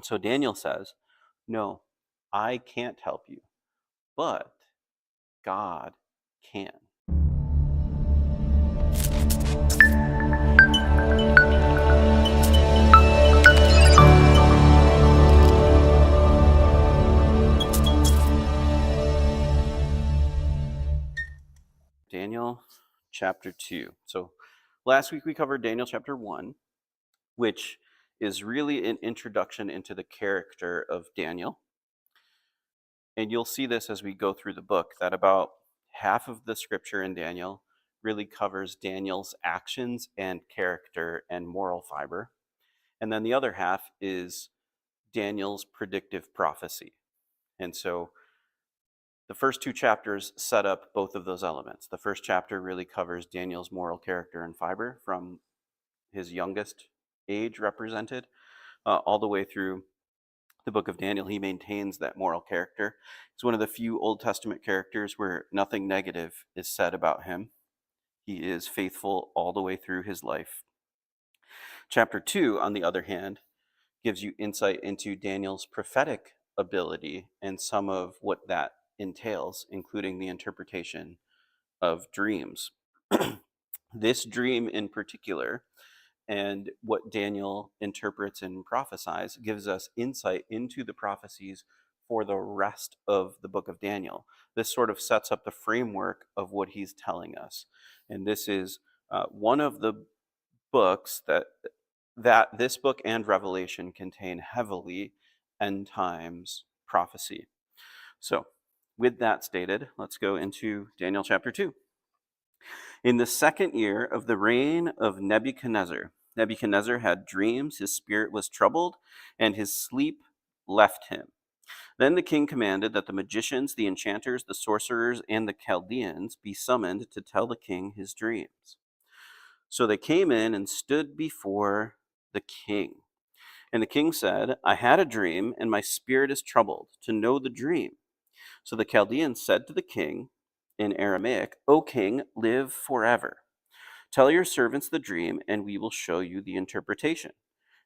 So Daniel says, no, I can't help you, but God can. Daniel chapter 2. So last week we covered Daniel chapter 1, which is really an introduction into the character of Daniel. And you'll see this as we go through the book, that about half of the scripture in Daniel really covers Daniel's actions and character and moral fiber. And then the other half is Daniel's predictive prophecy. And so the first two chapters set up both of those elements. The first chapter really covers Daniel's moral character and fiber from his youngest age represented all the way through the book of Daniel. He maintains that moral character. He's one of the few Old Testament characters where nothing negative is said about him. He is faithful all the way through his life. Chapter 2, on the other hand, gives you insight into Daniel's prophetic ability and some of what that entails, including the interpretation of dreams. This dream in particular, and what Daniel interprets and prophesies, gives us insight into the prophecies for the rest of the book of Daniel. This sort of sets up the framework of what he's telling us. And this is one of the books that this book and Revelation contain heavily end times prophecy. So, with that stated, let's go into Daniel chapter 2. In the second year of the reign of Nebuchadnezzar, Nebuchadnezzar had dreams, his spirit was troubled, and his sleep left him. Then the king commanded that the magicians, the enchanters, the sorcerers, and the Chaldeans be summoned to tell the king his dreams. So they came in and stood before the king. And the king said, I had a dream, and my spirit is troubled to know the dream. So the Chaldeans said to the king in Aramaic, O king, live forever. Tell your servants the dream, and we will show you the interpretation.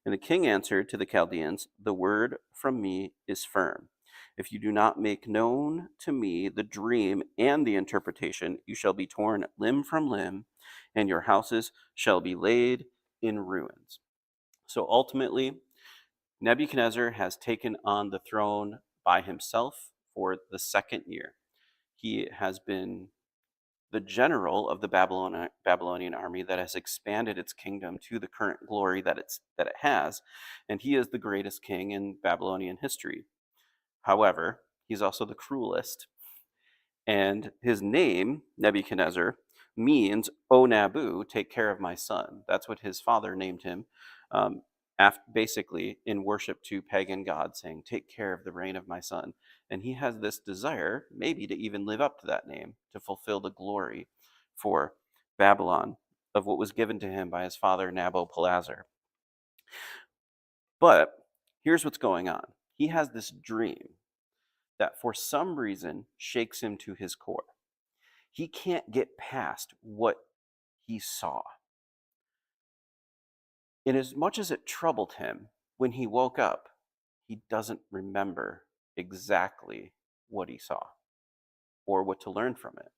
And the king answered to the Chaldeans, the word from me is firm. If you do not make known to me the dream and the interpretation, you shall be torn limb from limb, and your houses shall be laid in ruins. So ultimately, Nebuchadnezzar has taken on the throne by himself for the second year. He has been the general of the Babylonian army that has expanded its kingdom to the current glory that it has, and he is the greatest king in Babylonian history. However, he's also the cruelest, and his name, Nebuchadnezzar, means, O Nabu, take care of my son. That's what his father named him, basically in worship to pagan gods, saying, take care of the reign of my son. And he has this desire, maybe to even live up to that name, to fulfill the glory for Babylon of what was given to him by his father Nabopolassar. But here's what's going on. He has this dream that for some reason shakes him to his core. He can't get past what he saw. Inasmuch as it troubled him, when he woke up, he doesn't remember exactly what he saw or what to learn from it.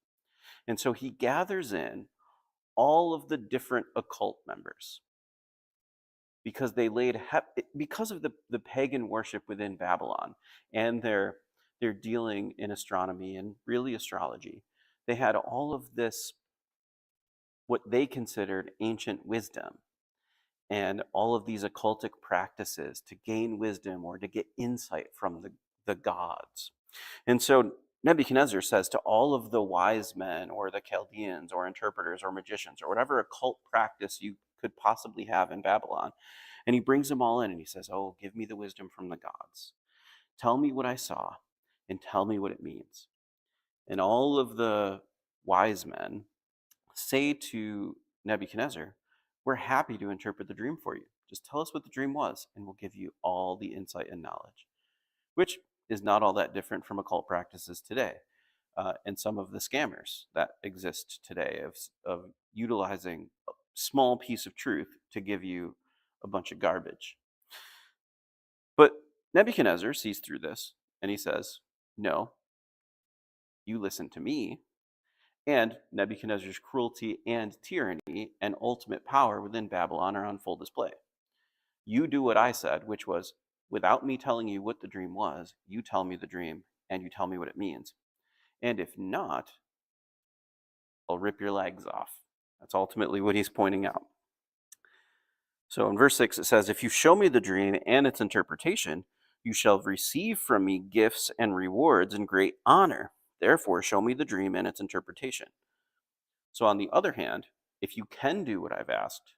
And so he gathers in all of the different occult members because they because of the pagan worship within Babylon and their dealing in astronomy and really astrology. They had all of this, what they considered ancient wisdom, and all of these occultic practices to gain wisdom or to get insight from the gods. And so Nebuchadnezzar says to all of the wise men or the Chaldeans or interpreters or magicians or whatever occult practice you could possibly have in Babylon, and he brings them all in and he says, oh, give me the wisdom from the gods. Tell me what I saw and tell me what it means. And all of the wise men say to Nebuchadnezzar, we're happy to interpret the dream for you. Just tell us what the dream was, and we'll give you all the insight and knowledge, which is not all that different from occult practices today, and some of the scammers that exist today of utilizing a small piece of truth to give you a bunch of garbage. But Nebuchadnezzar sees through this, and he says, "No, you listen to me." And Nebuchadnezzar's cruelty and tyranny and ultimate power within Babylon are on full display. You do what I said, which was, without me telling you what the dream was, you tell me the dream and you tell me what it means. And if not, I'll rip your legs off. That's ultimately what he's pointing out. So in verse 6, it says, "If you show me the dream and its interpretation, you shall receive from me gifts and rewards and great honor. Therefore, show me the dream and its interpretation." So on the other hand, if you can do what I've asked,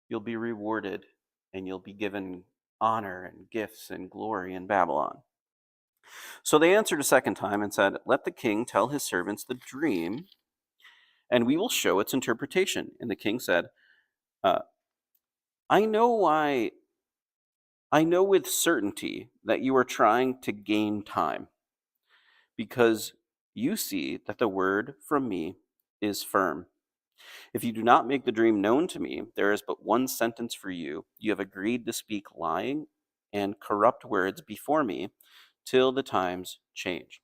you'll be rewarded and you'll be given honor and gifts and glory in Babylon. So they answered a second time and said, "Let the king tell his servants the dream, and we will show its interpretation." And the king said, I know with certainty that you are trying to gain time, because you see that the word from me is firm. If you do not make the dream known to me, there is but one sentence for you. You have agreed to speak lying and corrupt words before me till the times change.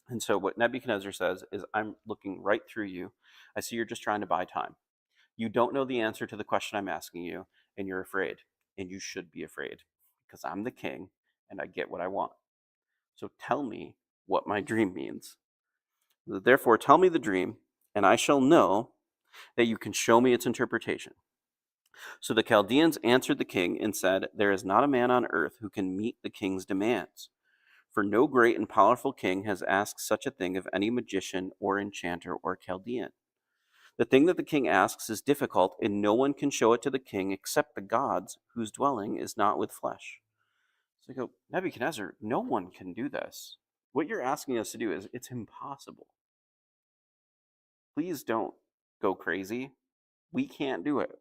And so what Nebuchadnezzar says is, I'm looking right through you. I see you're just trying to buy time. You don't know the answer to the question I'm asking you, and you're afraid. And you should be afraid, because I'm the king and I get what I want. So tell me what my dream means. Therefore, tell me the dream, and I shall know that you can show me its interpretation. So the Chaldeans answered the king and said, "There is not a man on earth who can meet the king's demands. For no great and powerful king has asked such a thing of any magician or enchanter or Chaldean. The thing that the king asks is difficult, and no one can show it to the king except the gods, whose dwelling is not with flesh." So I go, Nebuchadnezzar, no one can do this. What you're asking us to do it's impossible. Please don't go crazy. We can't do it.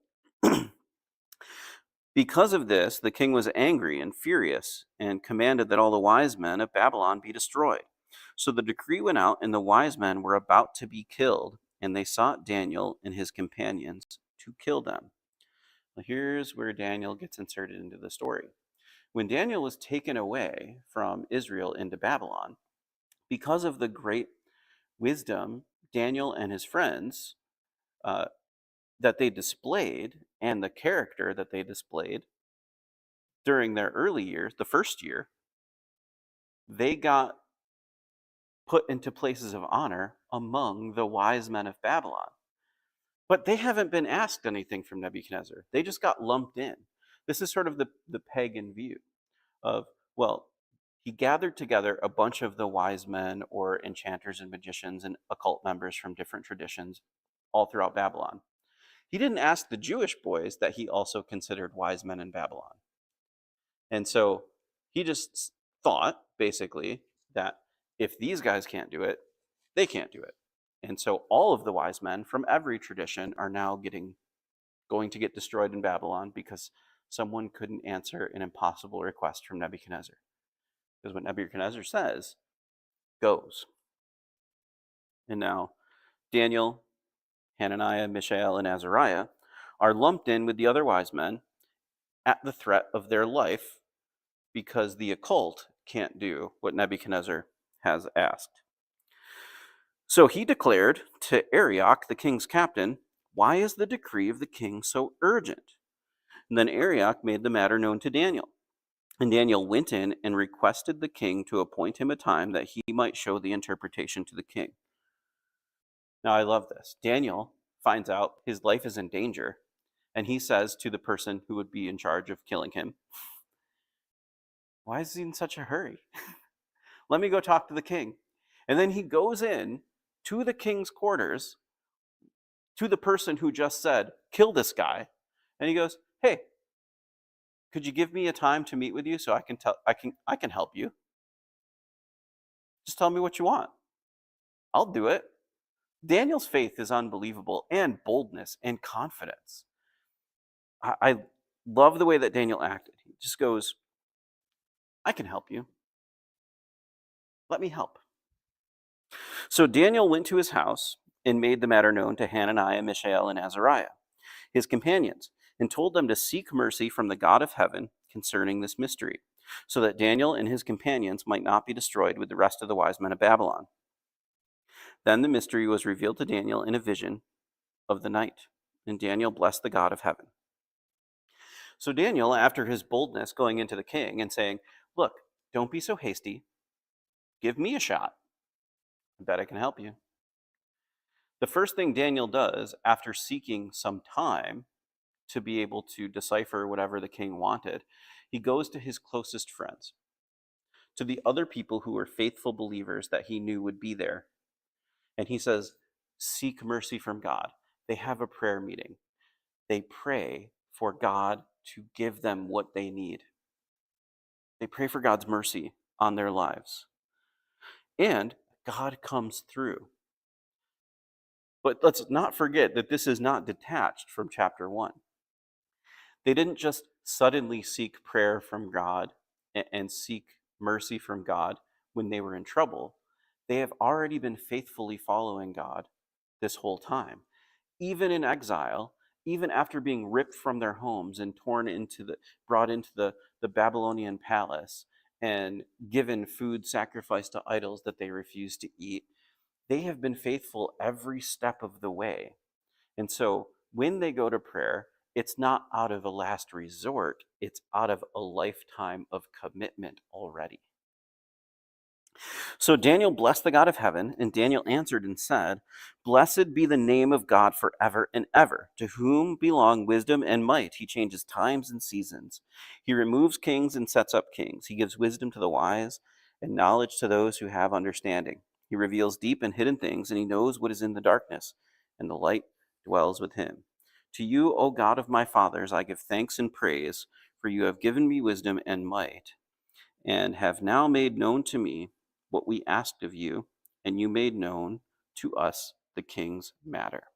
Because of this, the king was angry and furious and commanded that all the wise men of Babylon be destroyed. So the decree went out, and the wise men were about to be killed, and they sought Daniel and his companions to kill them. Now, here's where Daniel gets inserted into the story. When Daniel was taken away from Israel into Babylon, because of the great wisdom Daniel and his friends that they displayed, and the character that they displayed during their early years, the first year, they got put into places of honor among the wise men of Babylon. But they haven't been asked anything from Nebuchadnezzar. They just got lumped in. This is sort of the pagan view of, well, he gathered together a bunch of the wise men or enchanters and magicians and occult members from different traditions all throughout Babylon. He didn't ask the Jewish boys that he also considered wise men in Babylon. And so he just thought, basically, that if these guys can't do it, they can't do it. And so all of the wise men from every tradition are now going to get destroyed in Babylon because someone couldn't answer an impossible request from Nebuchadnezzar. Because what Nebuchadnezzar says goes. And now Daniel, Hananiah, Mishael, and Azariah are lumped in with the other wise men at the threat of their life, because the occult can't do what Nebuchadnezzar has asked. So he declared to Arioch, the king's captain, "Why is the decree of the king so urgent?" And then Arioch made the matter known to Daniel. And Daniel went in and requested the king to appoint him a time that he might show the interpretation to the king. Now I love this. Daniel finds out his life is in danger, and he says to the person who would be in charge of killing him, "Why is he in such a hurry? Let me go talk to the king." And then he goes in to the king's quarters, to the person who just said, "Kill this guy." And he goes, "Hey, could you give me a time to meet with you so I can help you? Just tell me what you want. I'll do it." Daniel's faith is unbelievable, and boldness and confidence. I love the way that Daniel acted. He just goes, "I can help you. Let me help." So Daniel went to his house and made the matter known to Hananiah, Mishael, and Azariah, his companions, and told them to seek mercy from the God of heaven concerning this mystery, so that Daniel and his companions might not be destroyed with the rest of the wise men of Babylon. Then the mystery was revealed to Daniel in a vision of the night, and Daniel blessed the God of heaven. So Daniel, after his boldness going into the king and saying, "Look, don't be so hasty. Give me a shot. I bet I can help you." The first thing Daniel does after seeking some time to be able to decipher whatever the king wanted, he goes to his closest friends, to the other people who were faithful believers that he knew would be there. And he says, "Seek mercy from God." They have a prayer meeting. They pray for God to give them what they need. They pray for God's mercy on their lives. And God comes through. But let's not forget that this is not detached from chapter 1. They didn't just suddenly seek prayer from God and seek mercy from God when they were in trouble. They have already been faithfully following God this whole time. Even in exile, even after being ripped from their homes and brought into the Babylonian palace and given food sacrificed to idols that they refused to eat, they have been faithful every step of the way. And so when they go to prayer, it's not out of a last resort, it's out of a lifetime of commitment already. So Daniel blessed the God of heaven, and Daniel answered and said, "Blessed be the name of God forever and ever, to whom belong wisdom and might. He changes times and seasons. He removes kings and sets up kings. He gives wisdom to the wise and knowledge to those who have understanding. He reveals deep and hidden things, and he knows what is in the darkness, and the light dwells with him. To you, O God of my fathers, I give thanks and praise, for you have given me wisdom and might, and have now made known to me what we asked of you, and you made known to us the king's matter."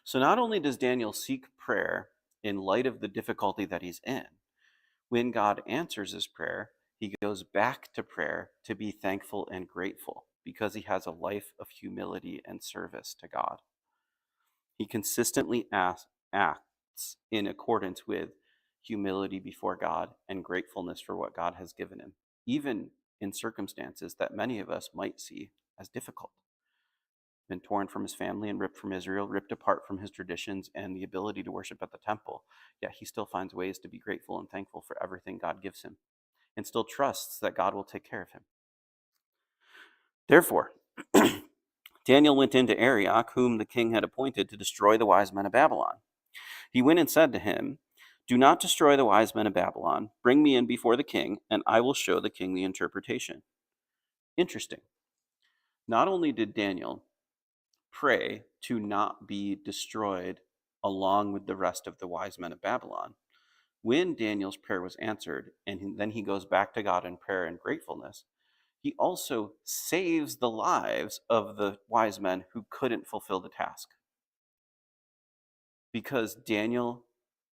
So not only does Daniel seek prayer in light of the difficulty that he's in, when God answers his prayer, he goes back to prayer to be thankful and grateful because he has a life of humility and service to God. He consistently acts in accordance with humility before God and gratefulness for what God has given him, even in circumstances that many of us might see as difficult. Been torn from his family and ripped from Israel, ripped apart from his traditions and the ability to worship at the temple, yet he still finds ways to be grateful and thankful for everything God gives him, and still trusts that God will take care of him. Therefore, Daniel went into Arioch, whom the king had appointed to destroy the wise men of Babylon. He went and said to him, "Do not destroy the wise men of Babylon. Bring me in before the king, and I will show the king the interpretation." Interesting. Not only did Daniel pray to not be destroyed along with the rest of the wise men of Babylon, when Daniel's prayer was answered, and then he goes back to God in prayer and gratefulness, he also saves the lives of the wise men who couldn't fulfill the task. Because Daniel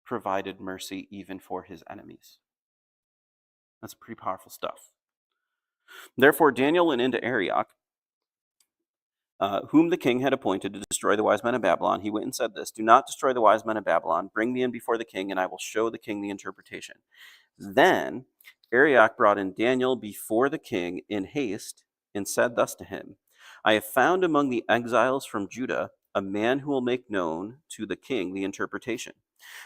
provided mercy even for his enemies. That's pretty powerful stuff. Therefore, Daniel went into Arioch, whom the king had appointed to destroy the wise men of Babylon. He went and said this, "Do not destroy the wise men of Babylon. Bring me in before the king, and I will show the king the interpretation." Then Arioch brought in Daniel before the king in haste and said thus to him, "I have found among the exiles from Judah a man who will make known to the king the interpretation."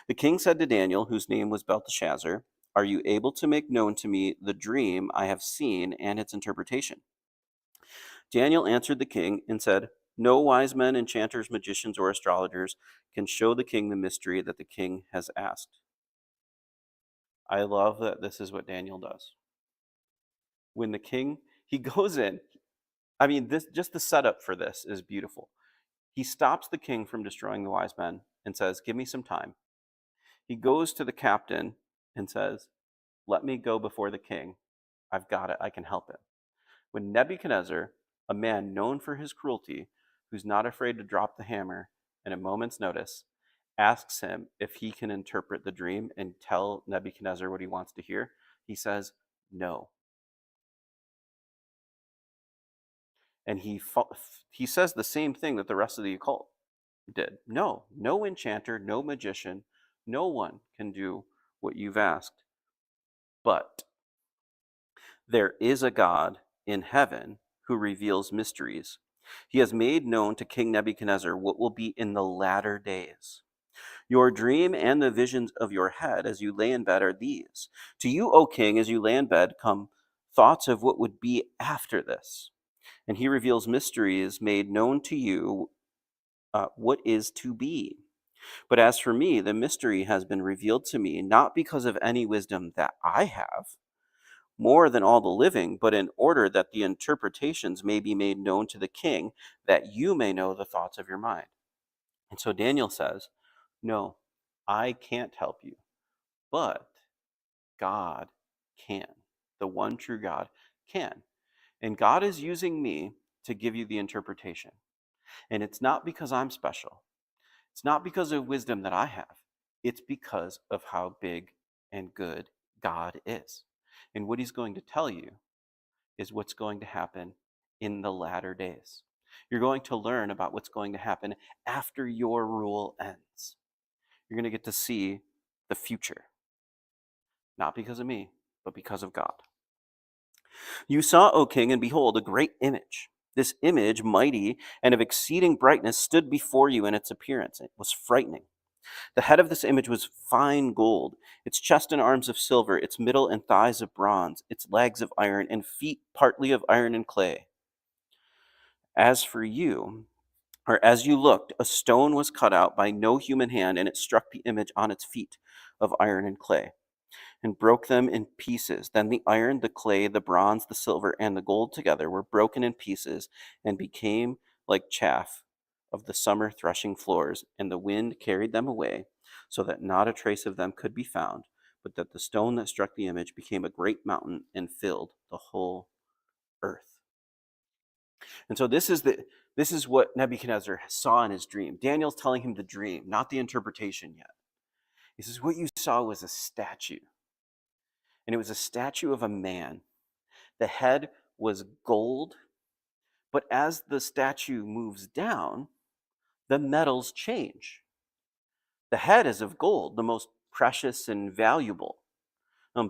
The king said to Daniel, whose name was Belteshazzar, "Are you able to make known to me the dream I have seen and its interpretation?" Daniel answered the king and said, "No wise men, enchanters, magicians, or astrologers can show the king the mystery that the king has asked." I love that this is what Daniel does. When the king, he goes in, I mean, this just the setup for this is beautiful. He stops the king from destroying the wise men and says, "Give me some time." He goes to the captain and says, "Let me go before the king. I've got it. I can help him." When Nebuchadnezzar, a man known for his cruelty, who's not afraid to drop the hammer at a moment's notice, asks him if he can interpret the dream and tell Nebuchadnezzar what he wants to hear, he says, "No." And he says the same thing that the rest of the occult did. No enchanter, no magician, no one can do what you've asked. But there is a God in heaven who reveals mysteries. He has made known to King Nebuchadnezzar what will be in the latter days. Your dream and the visions of your head as you lay in bed are these. To you, O king, as you lay in bed, come thoughts of what would be after this. And he reveals mysteries made known to you, what is to be. But as for me, the mystery has been revealed to me, not because of any wisdom that I have, more than all the living, but in order that the interpretations may be made known to the king, that you may know the thoughts of your mind. And so Daniel says, no, I can't help you, but God can. The one true God can. And God is using me to give you the interpretation. And it's not because I'm special. It's not because of wisdom that I have. It's because of how big and good God is. And what he's going to tell you is what's going to happen in the latter days. You're going to learn about what's going to happen after your rule ends. You're going to get to see the future. Not because of me, but because of God. You saw, O king, and behold, a great image. This image, mighty and of exceeding brightness, stood before you in its appearance. It was frightening. The head of this image was fine gold, its chest and arms of silver, its middle and thighs of bronze, its legs of iron, and feet partly of iron and clay. As for you, or as you looked, a stone was cut out by no human hand, and it struck the image on its feet of iron and clay, and broke them in pieces. Then the iron, the clay, the bronze, the silver, and the gold together were broken in pieces and became like chaff of the summer threshing floors, and the wind carried them away, so that not a trace of them could be found, but that the stone that struck the image became a great mountain and filled the whole earth. And so this is what Nebuchadnezzar saw in his dream. Daniel's telling him the dream, not the interpretation yet. He says, what you saw was a statue. And it was a statue of a man. The head was gold, but as the statue moves down, the metals change. The head is of gold, the most precious and valuable.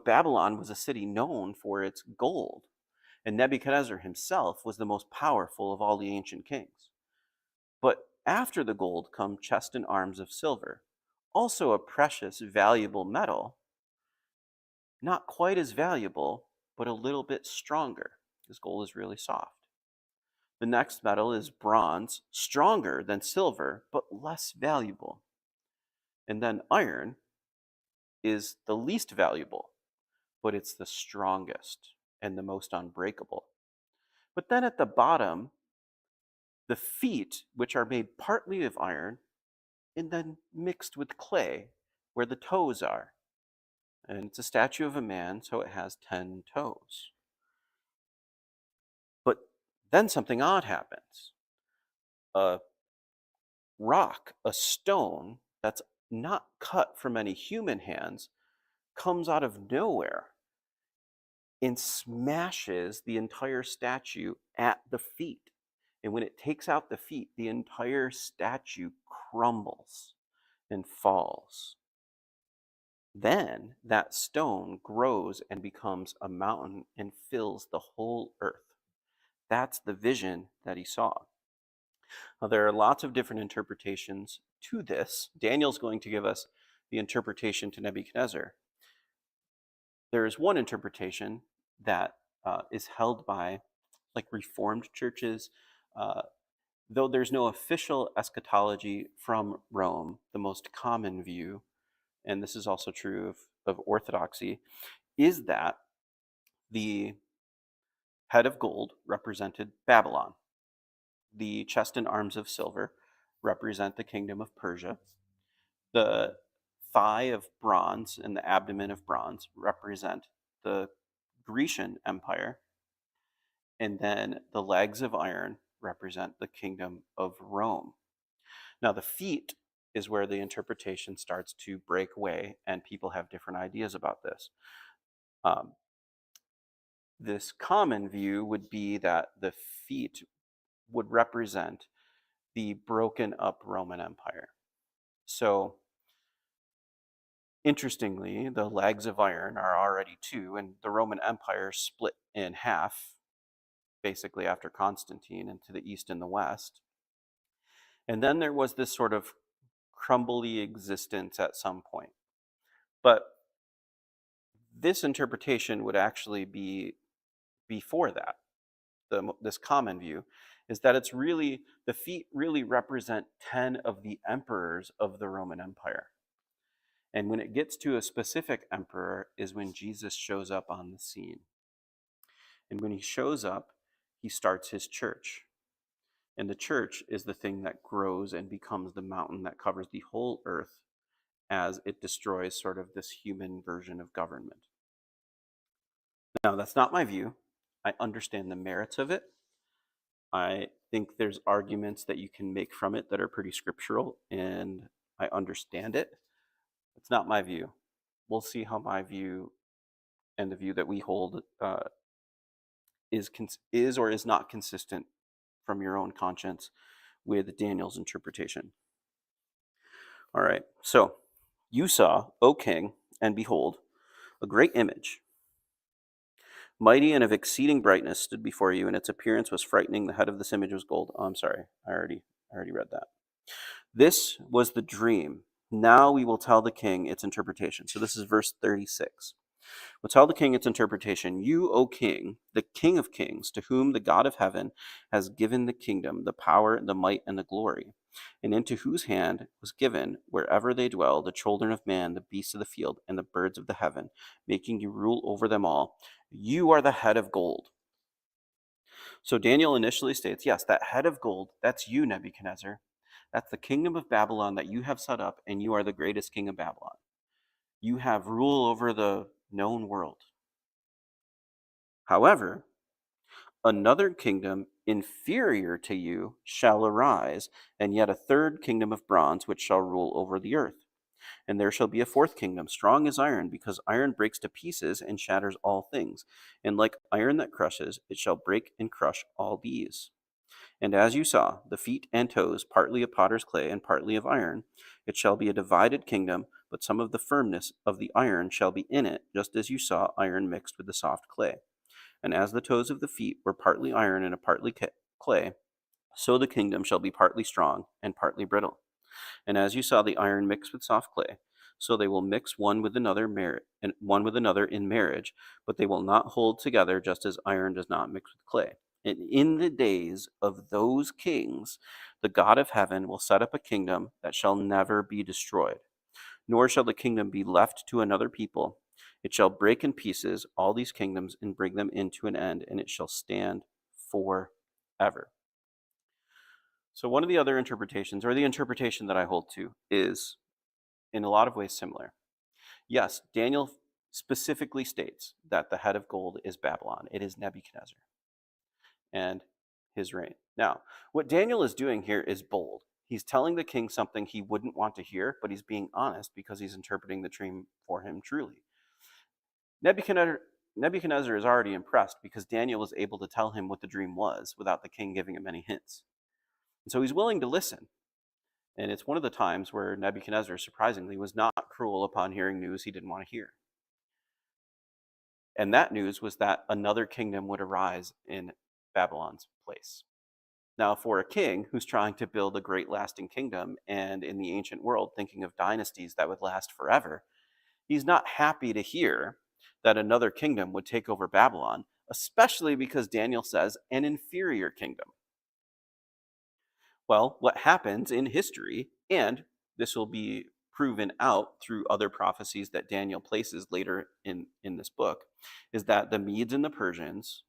Babylon was a city known for its gold, and Nebuchadnezzar himself was the most powerful of all the ancient kings. But after the gold come chest and arms of silver, also a precious, valuable metal, not quite as valuable, but a little bit stronger, because gold is really soft. The next metal is bronze, stronger than silver, but less valuable. And then iron is the least valuable, but it's the strongest and the most unbreakable. But then at the bottom, the feet, which are made partly of iron, and then mixed with clay, where the toes are. And it's a statue of a man, so it has 10 toes. But then something odd happens. A rock, a stone that's not cut from any human hands, comes out of nowhere and smashes the entire statue at the feet. And when it takes out the feet, the entire statue crumbles and falls. Then that stone grows and becomes a mountain and fills the whole earth. That's the vision that he saw. Now, there are lots of different interpretations to this. Daniel's going to give us the interpretation to Nebuchadnezzar. There is one interpretation that is held by like Reformed churches. Though there's no official eschatology from Rome, the most common view, and this is also true of Orthodoxy, is that the head of gold represented Babylon. The chest and arms of silver represent the kingdom of Persia. The thigh of bronze and the abdomen of bronze represent the Grecian Empire. And then the legs of iron represent the kingdom of Rome. Now, the feet is where the interpretation starts to break away, and people have different ideas about this. This common view would be that the feet would represent the broken up Roman Empire. So Interestingly, the legs of iron are already two, and the Roman Empire split in half, basically after Constantine, into the east and the west. And then there was this sort of crumbly existence at some point. But this interpretation would actually be before that. This common view is that it's really, the feet really represent 10 of the emperors of the Roman Empire. And when it gets to a specific emperor is when Jesus shows up on the scene. And when he shows up, he starts his church. And the church is the thing that grows and becomes the mountain that covers the whole earth as it destroys sort of this human version of government. Now, that's not my view. I understand the merits of it. I think there's arguments that you can make from it that are pretty scriptural, and I understand it. It's not my view. We'll see how my view and the view that we hold is or is not consistent from your own conscience with Daniel's interpretation. All right, so you saw, O king, and behold, a great image, mighty and of exceeding brightness, stood before you, and its appearance was frightening. The head of this image was gold. Oh, I'm sorry, I already read that. This was the dream. Now we will tell the king its interpretation. So this is verse 36. We'll tell the king its interpretation. You, O king, the king of kings, to whom the God of heaven has given the kingdom, the power, the might, and the glory, and into whose hand was given, wherever they dwell, the children of man, the beasts of the field, and the birds of the heaven, making you rule over them all. You are the head of gold. So Daniel initially states, yes, that head of gold, that's you, Nebuchadnezzar. That's the kingdom of Babylon that you have set up, and you are the greatest king of Babylon. You have rule over the known world. However, another kingdom inferior to you shall arise, and yet a third kingdom of bronze, which shall rule over the earth. And there shall be a fourth kingdom, strong as iron, because iron breaks to pieces and shatters all things. And like iron that crushes, it shall break and crush all these. And as you saw, the feet and toes, partly of potter's clay and partly of iron, it shall be a divided kingdom, but some of the firmness of the iron shall be in it, just as you saw iron mixed with the soft clay. And as the toes of the feet were partly iron and a partly clay, so the kingdom shall be partly strong and partly brittle. And as you saw the iron mixed with soft clay, so they will mix one with another in marriage, but they will not hold together, just as iron does not mix with clay. And in the days of those kings, the God of heaven will set up a kingdom that shall never be destroyed, nor shall the kingdom be left to another people. It shall break in pieces all these kingdoms and bring them into an end, and it shall stand forever. So one of the other interpretations, or the interpretation that I hold to, is in a lot of ways similar. Yes, Daniel specifically states that the head of gold is Babylon. It is Nebuchadnezzar and his reign. Now, what Daniel is doing here is bold. He's telling the king something he wouldn't want to hear, but he's being honest because he's interpreting the dream for him truly. Nebuchadnezzar is already impressed because Daniel was able to tell him what the dream was without the king giving him any hints. And so he's willing to listen. And it's one of the times where Nebuchadnezzar, surprisingly, was not cruel upon hearing news he didn't want to hear. And that news was that another kingdom would arise in Babylon's place. Now, for a king who's trying to build a great lasting kingdom and in the ancient world thinking of dynasties that would last forever, he's not happy to hear that another kingdom would take over Babylon, especially because Daniel says an inferior kingdom. Well, what happens in history, and this will be proven out through other prophecies that Daniel places later in this book, is that the Medes and the Persians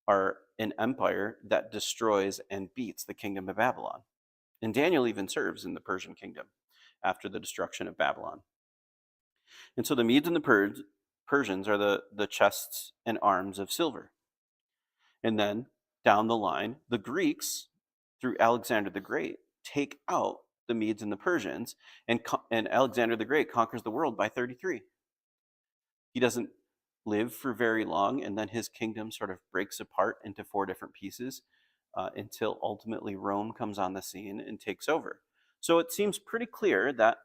are an empire that destroys and beats the kingdom of Babylon. And Daniel even serves in the Persian kingdom after the destruction of Babylon. And so the Medes and the Persians are the chests and arms of silver. And then down the line, the Greeks, through Alexander the Great, take out the Medes and the Persians, and Alexander the Great conquers the world by 33. He doesn't live for very long, and then his kingdom sort of breaks apart into 4 different pieces until ultimately Rome comes on the scene and takes over. So it seems pretty clear that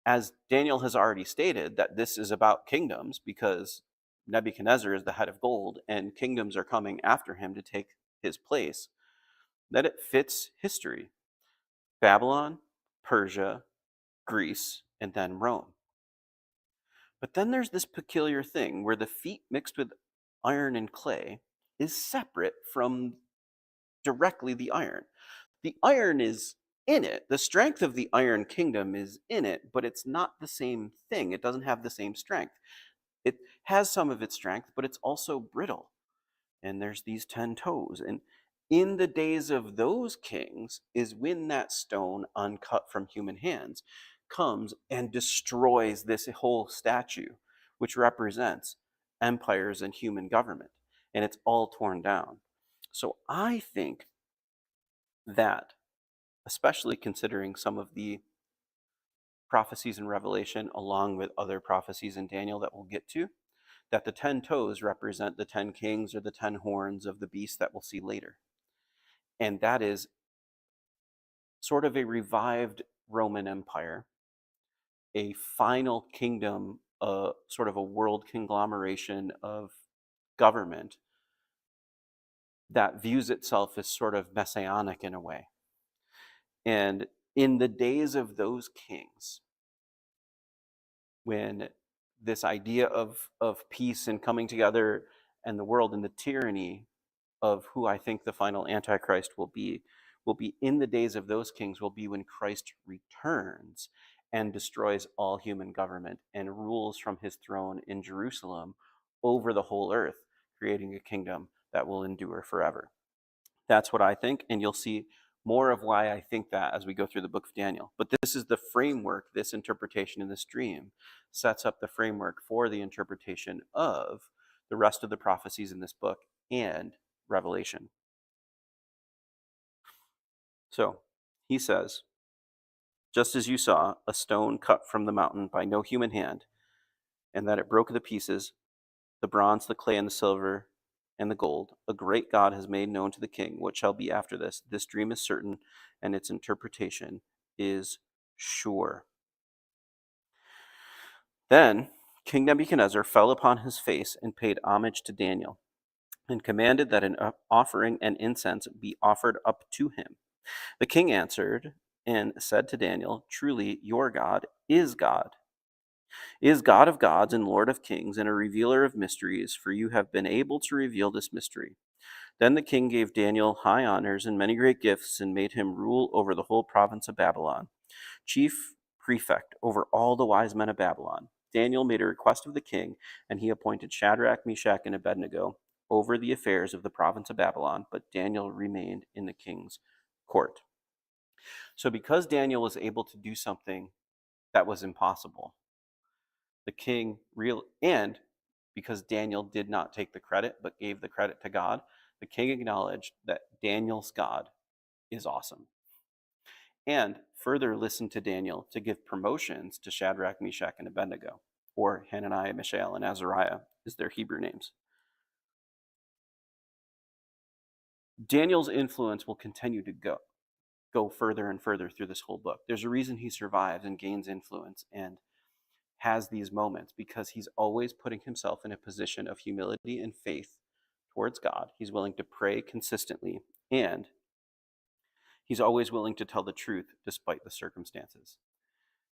as Daniel has already stated, that this is about kingdoms because Nebuchadnezzar is the head of gold and kingdoms are coming after him to take his place, that it fits history. Babylon, Persia, Greece, and then Rome. But then there's this peculiar thing where the feet mixed with iron and clay is separate from directly the iron. The iron is in it. The strength of the Iron Kingdom is in it, but it's not the same thing. It doesn't have the same strength. It has some of its strength, but it's also brittle. And there's these 10 toes. And in the days of those kings is when that stone, uncut from human hands, comes and destroys this whole statue, which represents empires and human government. And it's all torn down. So I think that, especially considering some of the prophecies in Revelation, along with other prophecies in Daniel that we'll get to, that the 10 toes represent the 10 kings or the 10 horns of the beast that we'll see later. And that is sort of a revived Roman Empire, a final kingdom, sort of a world conglomeration of government that views itself as sort of messianic in a way. And in the days of those kings, when this idea of peace and coming together and the world and the tyranny of who I think the final Antichrist will be in the days of those kings, will be when Christ returns and destroys all human government and rules from his throne in Jerusalem over the whole earth, creating a kingdom that will endure forever. That's what I think, and you'll see more of why I think that as we go through the book of Daniel. But this is the framework, this interpretation in this dream sets up the framework for the interpretation of the rest of the prophecies in this book and Revelation. So he says, just as you saw a stone cut from the mountain by no human hand, and that it broke the pieces, the bronze, the clay, and the silver, and the gold, a great God has made known to the king what shall be after this. This dream is certain, and its interpretation is sure. Then King Nebuchadnezzar fell upon his face and paid homage to Daniel, and commanded that an offering and incense be offered up to him. The king answered and said to Daniel, truly your God, is God of gods and Lord of kings, and a revealer of mysteries, for you have been able to reveal this mystery. Then the king gave Daniel high honors and many great gifts, and made him rule over the whole province of Babylon, chief prefect over all the wise men of Babylon. Daniel made a request of the king, and he appointed Shadrach, Meshach, and Abednego over the affairs of the province of Babylon, but Daniel remained in the king's court. So because Daniel was able to do something that was impossible, the king and because Daniel did not take the credit but gave the credit to God, the king acknowledged that Daniel's God is awesome. And further listened to Daniel to give promotions to Shadrach, Meshach, and Abednego, or Hananiah, Mishael, and Azariah is their Hebrew names. Daniel's influence will continue to go further and further through this whole book. There's a reason he survives and gains influence and has these moments, because he's always putting himself in a position of humility and faith towards God. He's willing to pray consistently, and he's always willing to tell the truth despite the circumstances.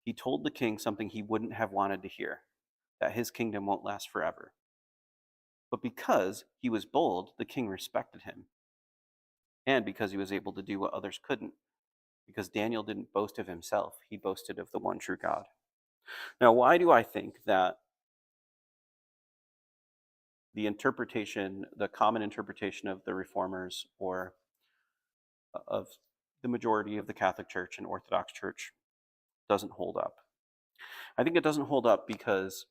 He told the king something he wouldn't have wanted to hear, that his kingdom won't last forever. But because he was bold, the king respected him. And because he was able to do what others couldn't. Because Daniel didn't boast of himself, he boasted of the one true God. Now, why do I think that the interpretation, the common interpretation of the reformers or of the majority of the Catholic Church and Orthodox Church doesn't hold up? I think it doesn't hold up because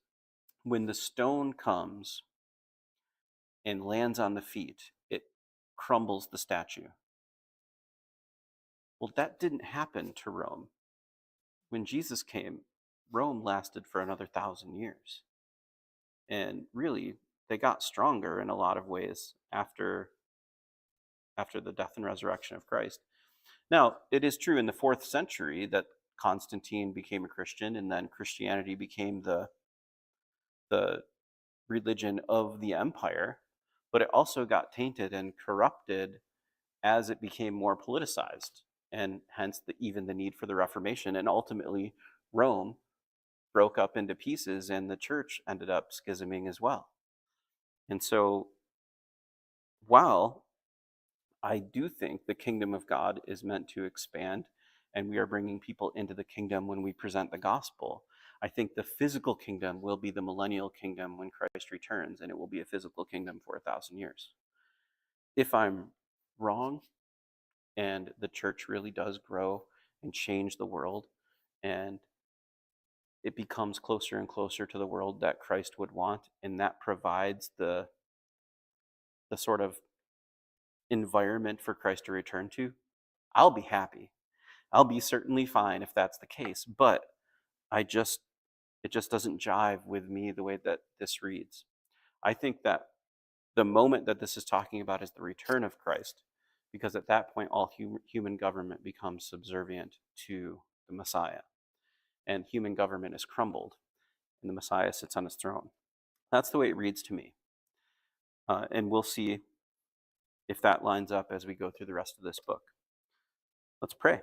when the stone comes and lands on the feet, it crumbles the statue. Well, that didn't happen to Rome. When Jesus came, Rome lasted for another 1,000 years. And really, they got stronger in a lot of ways after the death and resurrection of Christ. Now, it is true in the 4th century that Constantine became a Christian, and then Christianity became the religion of the empire, but it also got tainted and corrupted as it became more politicized, and hence even the need for the Reformation. And ultimately, Rome broke up into pieces, and the church ended up schisming as well. And so, while I do think the kingdom of God is meant to expand, and we are bringing people into the kingdom when we present the gospel, I think the physical kingdom will be the millennial kingdom when Christ returns, and it will be a physical kingdom for 1,000 years. If I'm wrong, and the church really does grow and change the world, and it becomes closer and closer to the world that Christ would want, and that provides the sort of environment for Christ to return to, I'll be happy. I'll be certainly fine if that's the case, but it just doesn't jive with me the way that this reads. I think that the moment that this is talking about is the return of Christ, because at that point all human government becomes subservient to the Messiah, and human government is crumbled, and the Messiah sits on his throne. That's the way it reads to me. And we'll see if that lines up as we go through the rest of this book. Let's pray.